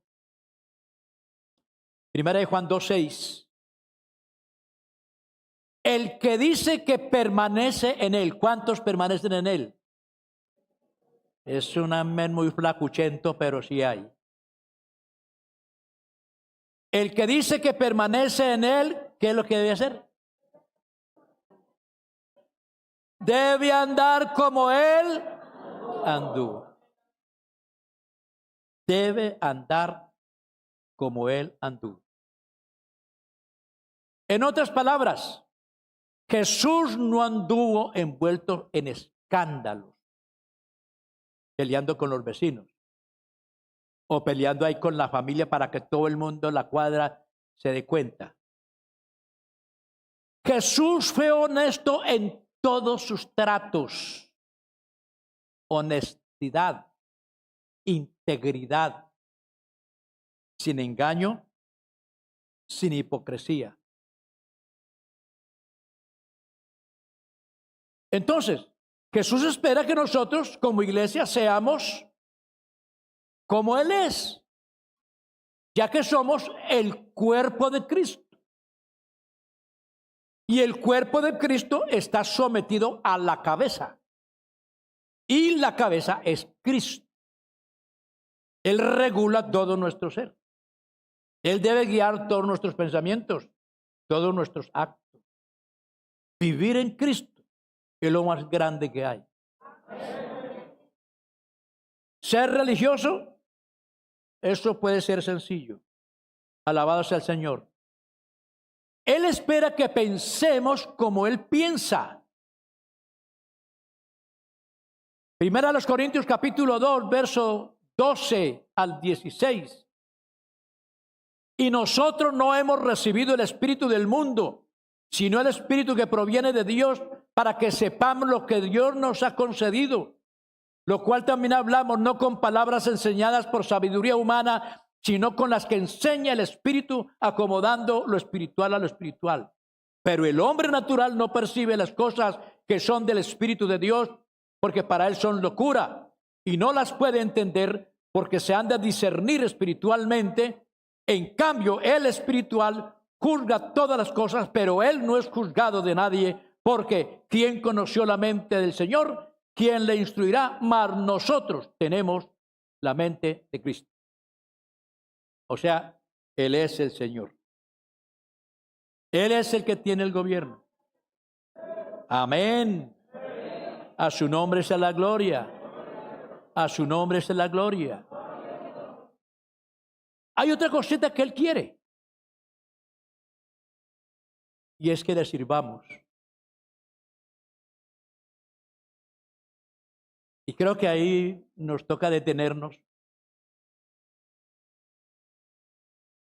1 Juan 2:6, el que dice que permanece en Él, ¿cuántos permanecen en Él? Es un amén muy flacuchento, pero sí hay. El que dice que permanece en Él, ¿qué es lo que debe hacer? Debe andar como Él anduvo. Debe andar como Él anduvo. En otras palabras, Jesús no anduvo envuelto en escándalos, peleando con los vecinos o peleando ahí con la familia para que todo el mundo en la cuadra se dé cuenta. Jesús fue honesto en todos sus tratos. Honestidad. integridad, sin engaño, sin hipocresía. Entonces, Jesús espera que nosotros como iglesia seamos como Él es, ya que somos el cuerpo de Cristo. Y el cuerpo de Cristo está sometido a la cabeza. Y la cabeza es Cristo. Él regula todo nuestro ser. Él debe guiar todos nuestros pensamientos, todos nuestros actos. Vivir en Cristo es lo más grande que hay. Ser religioso, eso puede ser sencillo. Alabado sea el Señor. Él espera que pensemos como Él piensa. Primera a los Corintios capítulo 2, verso 12 al 16. Y nosotros no hemos recibido el espíritu del mundo, sino el espíritu que proviene de Dios, para que sepamos lo que Dios nos ha concedido. Lo cual también hablamos no con palabras enseñadas por sabiduría humana, sino con las que enseña el Espíritu, acomodando lo espiritual a lo espiritual. Pero el hombre natural no percibe las cosas que son del Espíritu de Dios, porque para él son locura, y no las puede entender, porque se han de discernir espiritualmente. En cambio, el espiritual juzga todas las cosas, pero él no es juzgado de nadie, porque ¿quién conoció la mente del Señor? ¿Quién le instruirá? Mas nosotros tenemos la mente de Cristo. O sea, Él es el Señor. Él es el que tiene el gobierno. Amén. A su nombre sea la gloria. A su nombre sea la gloria. Hay otra cosita que Él quiere. Y es que le sirvamos. Y creo que ahí nos toca detenernos.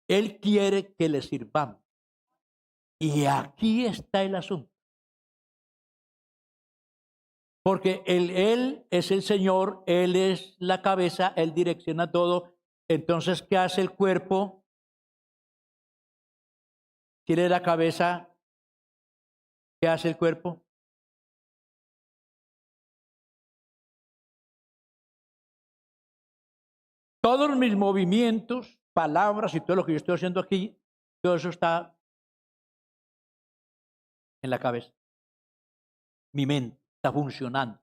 Él quiere que le sirvamos. Y aquí está el asunto. Porque él es el Señor, Él es la cabeza, Él direcciona todo. Entonces, ¿qué hace el cuerpo? ¿Quién es la cabeza? ¿Qué hace el cuerpo? Todos mis movimientos, palabras y todo lo que yo estoy haciendo aquí, todo eso está en la cabeza. Mi mente está funcionando.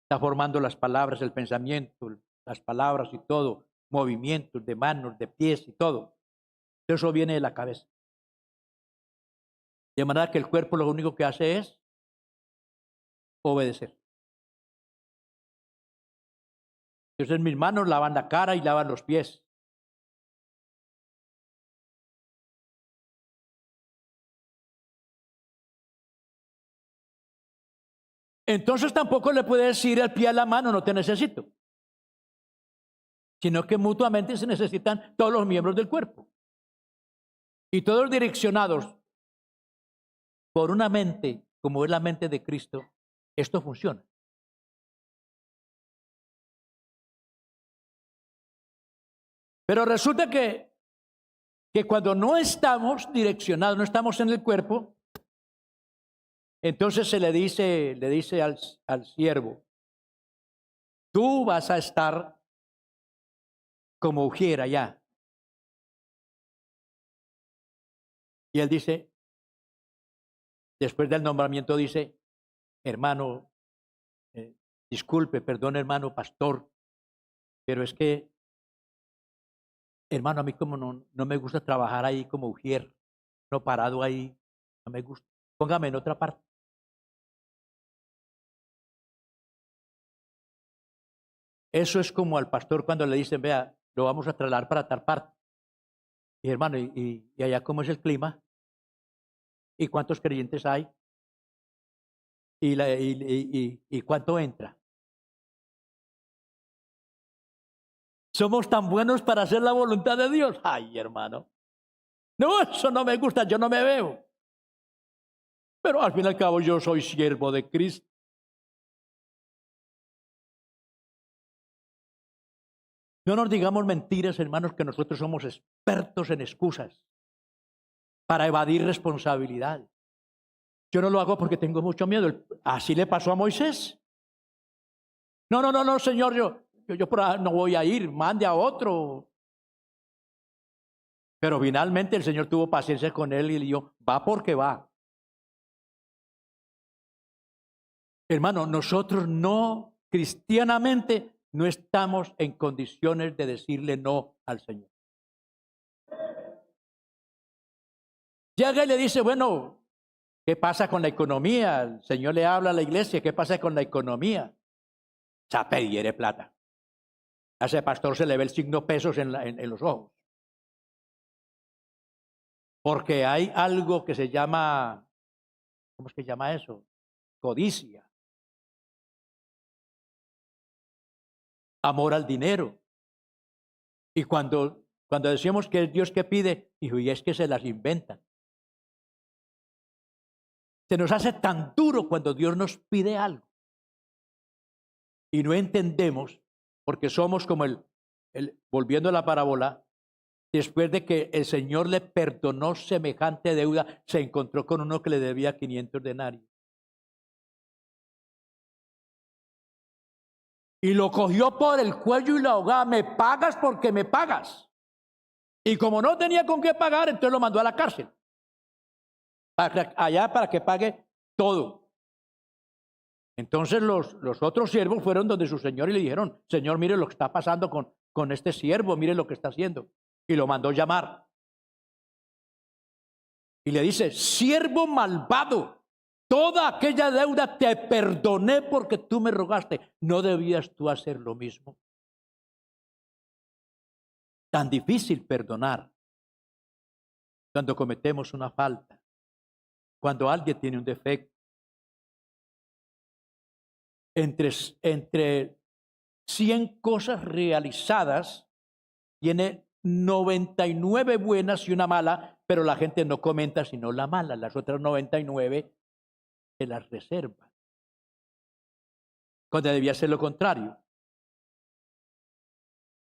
Está formando las palabras, el pensamiento, las palabras y todo, movimientos de manos, de pies y todo. Eso viene de la cabeza. De manera que el cuerpo lo único que hace es obedecer. Entonces mis manos lavan la cara y lavan los pies. Entonces tampoco le puede decir al pie a la mano, no te necesito. Sino que mutuamente se necesitan todos los miembros del cuerpo. Y todos direccionados por una mente, como es la mente de Cristo, esto funciona. Pero resulta que cuando no estamos direccionados, no estamos en el cuerpo, entonces se le dice al siervo, tú vas a estar como ujier allá. Y él dice, después del nombramiento dice, hermano, disculpe, perdón hermano pastor, pero es que, hermano, a mí como no me gusta trabajar ahí como ujier, no parado ahí, no me gusta. Póngame en otra parte. Eso es como al pastor cuando le dicen, vea, lo vamos a trasladar para tal parte. Y hermano, ¿y allá cómo es el clima? ¿Y cuántos creyentes hay? ¿Y cuánto entra? ¿Somos tan buenos para hacer la voluntad de Dios? Ay, hermano. No, eso no me gusta, yo no me veo. Pero al fin y al cabo yo soy siervo de Cristo. No nos digamos mentiras, hermanos, que nosotros somos expertos en excusas para evadir responsabilidad. Yo no lo hago porque tengo mucho miedo. Así le pasó a Moisés. No, Señor, yo por ahí no voy a ir, mande a otro. Pero finalmente el Señor tuvo paciencia con él y le dijo, va porque va. Hermano, nosotros no, cristianamente, no estamos en condiciones de decirle no al Señor. Llega y le dice, bueno, ¿qué pasa con la economía? El Señor le habla a la iglesia, ¿qué pasa con la economía? Ya pediré plata. A ese pastor se le ve el signo pesos en los ojos. Porque hay algo que se llama, ¿cómo es que se llama eso? Codicia. Amor al dinero. Y cuando decimos que es Dios que pide, hijo, y es que se las inventan. Se nos hace tan duro cuando Dios nos pide algo. Y no entendemos, porque somos como volviendo a la parábola, después de que el Señor le perdonó semejante deuda, se encontró con uno que le debía 500 denarios. Y lo cogió por el cuello y lo ahogaba. Me pagas porque me pagas. Y como no tenía con qué pagar, entonces lo mandó a la cárcel. Allá para que pague todo. Entonces los otros siervos fueron donde su señor y le dijeron, Señor, mire lo que está pasando con este siervo, mire lo que está haciendo. Y lo mandó llamar. Y le dice, siervo malvado, toda aquella deuda te perdoné porque tú me rogaste. ¿No debías tú hacer lo mismo? Tan difícil perdonar cuando cometemos una falta, cuando alguien tiene un defecto. Entre 100 cosas realizadas, tiene 99 buenas y una mala, pero la gente no comenta sino la mala. Las otras 99 se las reserva. Cuando debía ser lo contrario.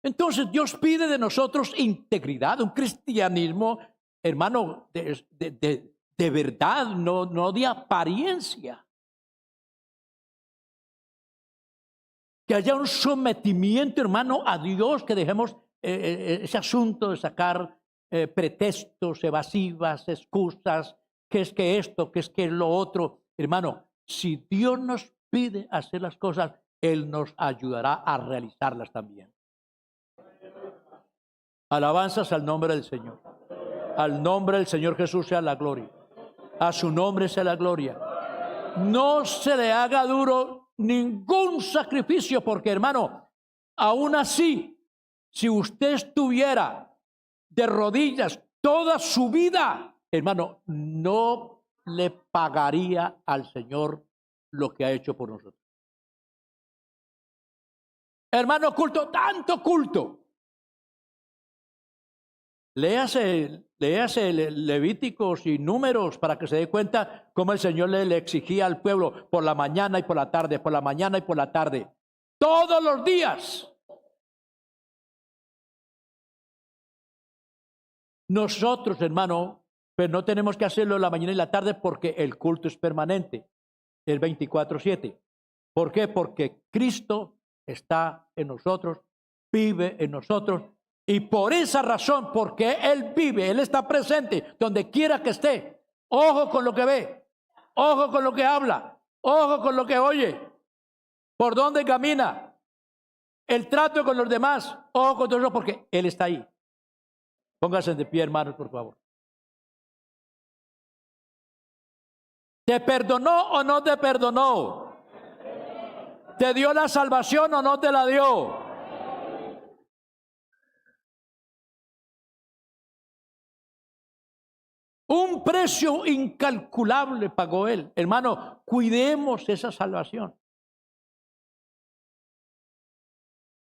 Entonces Dios pide de nosotros integridad, un cristianismo, hermano, de verdad, no de apariencia. Que haya un sometimiento, hermano, a Dios, que dejemos ese asunto de sacar pretextos, evasivas, excusas, que es que esto, que es que lo otro. Hermano, si Dios nos pide hacer las cosas, Él nos ayudará a realizarlas también. Alabanzas al nombre del Señor. Al nombre del Señor Jesús sea la gloria. A su nombre sea la gloria. No se le haga duro ningún sacrificio, porque hermano, aún así, si usted estuviera de rodillas toda su vida, hermano, no le pagaría al Señor lo que ha hecho por nosotros. Hermano, culto, tanto culto. Léase Levíticos y Números para que se dé cuenta cómo el Señor le exigía al pueblo por la mañana y por la tarde, por la mañana y por la tarde, todos los días. Nosotros, hermano, pues no tenemos que hacerlo en la mañana y la tarde porque el culto es permanente, el 24/7. ¿Por qué? Porque Cristo está en nosotros, vive en nosotros. Y por esa razón, porque Él vive, Él está presente donde quiera que esté. Ojo con lo que ve, ojo con lo que habla, ojo con lo que oye, por dónde camina, el trato con los demás, ojo con todo eso, porque Él está ahí. Pónganse de pie, hermanos, por favor. ¿Te perdonó o no te perdonó? ¿Te dio la salvación o no te la dio? Un precio incalculable pagó Él. Hermano, cuidemos esa salvación.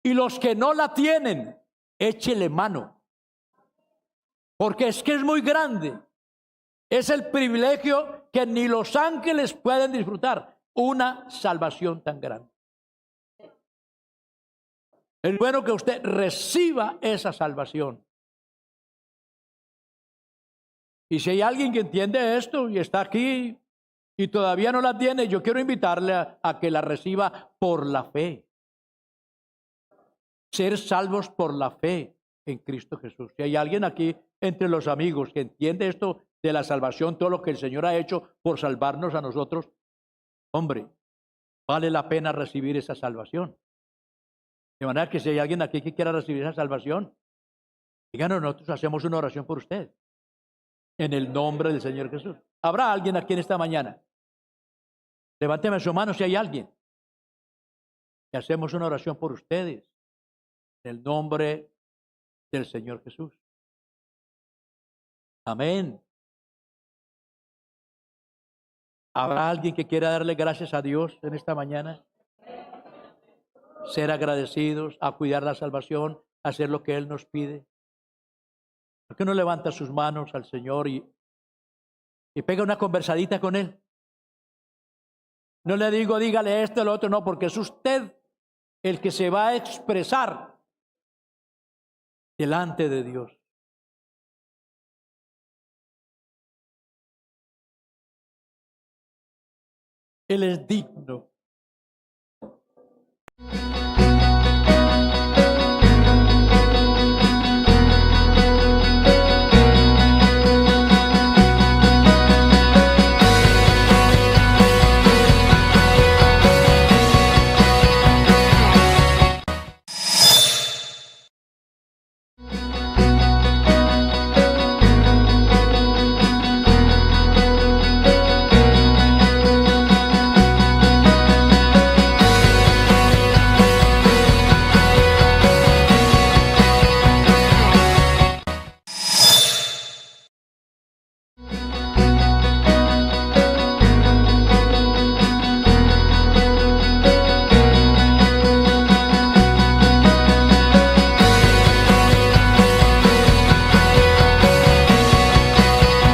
Y los que no la tienen, échele mano. Porque es que es muy grande. Es el privilegio que ni los ángeles pueden disfrutar. Una salvación tan grande. Es bueno que usted reciba esa salvación. Y si hay alguien que entiende esto y está aquí y todavía no la tiene, yo quiero invitarle a que la reciba por la fe. Ser salvos por la fe en Cristo Jesús. Si hay alguien aquí entre los amigos que entiende esto de la salvación, todo lo que el Señor ha hecho por salvarnos a nosotros, hombre, vale la pena recibir esa salvación. De manera que si hay alguien aquí que quiera recibir esa salvación, díganos, nosotros hacemos una oración por usted. En el nombre del Señor Jesús. ¿Habrá alguien aquí en esta mañana? Levánteme su mano si hay alguien. Y hacemos una oración por ustedes. En el nombre del Señor Jesús. Amén. ¿Habrá alguien que quiera darle gracias a Dios en esta mañana? Ser agradecidos, a cuidar la salvación, hacer lo que Él nos pide. ¿Por qué no levanta sus manos al Señor y pega una conversadita con Él? No le digo, dígale esto, lo otro, no, porque es usted el que se va a expresar delante de Dios. Él es digno